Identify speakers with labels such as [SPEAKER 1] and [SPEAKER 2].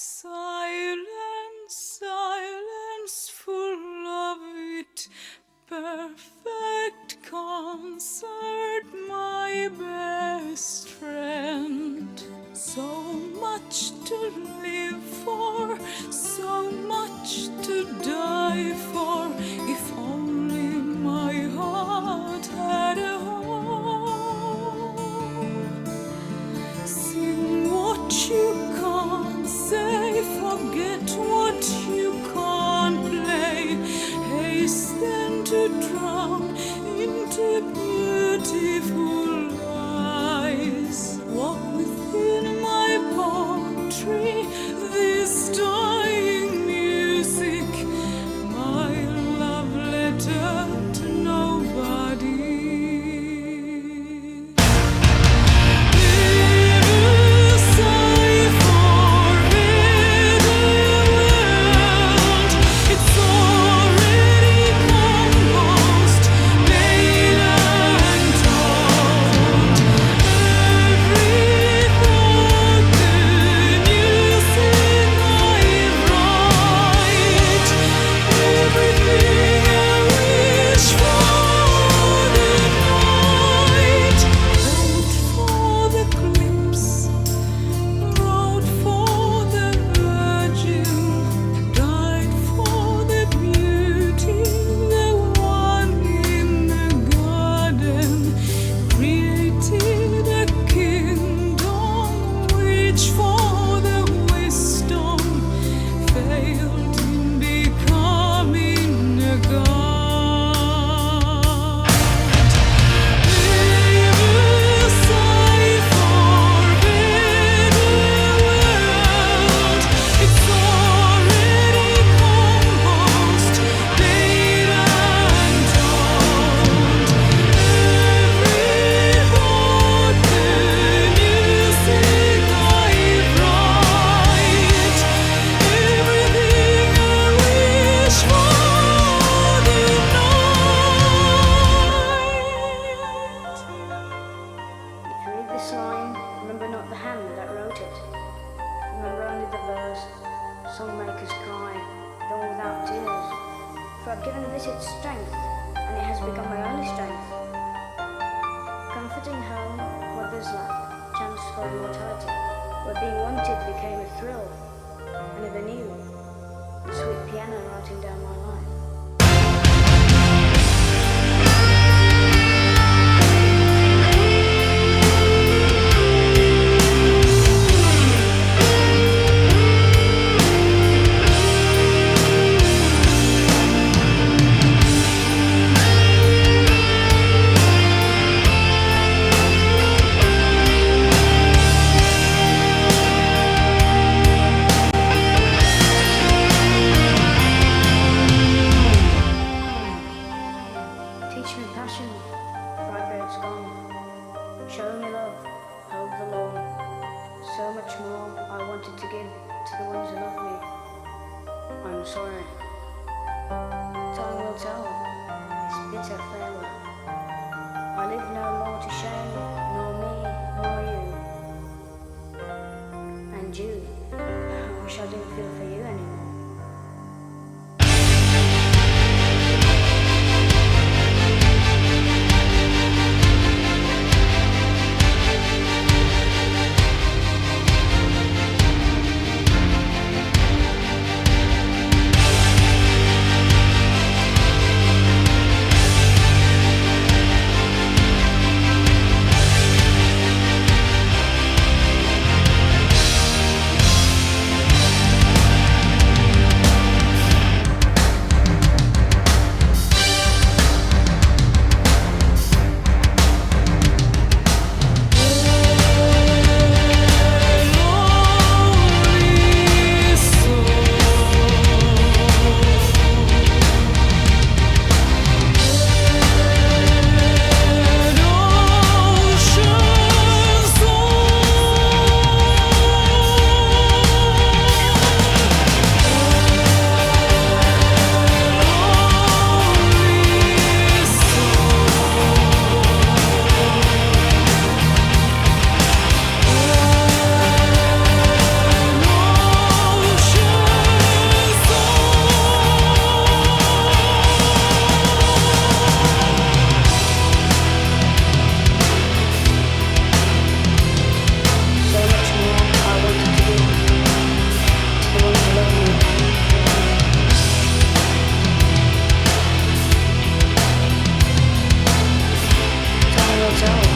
[SPEAKER 1] Silence, silence full of it, perfect concert, my best friend. So much to live for, so much to die for, if only my heart had a home. Sing what you can't say, forget what you can't play, hasten to drown into beautiful eyes. Walk within my palm tree, this dying music, my love letter to nobody.
[SPEAKER 2] Remember not the hand that wrote it. Remember only the verse, songmakers cry, though without tears. For I've given this its strength, and it has become my only strength. Comforting home, what there's lack, chance for immortality, where being wanted became a thrill, and ever new, the sweet piano writing down my life. Teach me passion, for I fear it's gone. Show me love, hold the lawn. So much more I wanted to give to the ones who love me. I'm sorry. Time will tell this bitter farewell. I live no more to shame, nor me, nor you. And you, I wish I didn't feel for you anymore. yourself.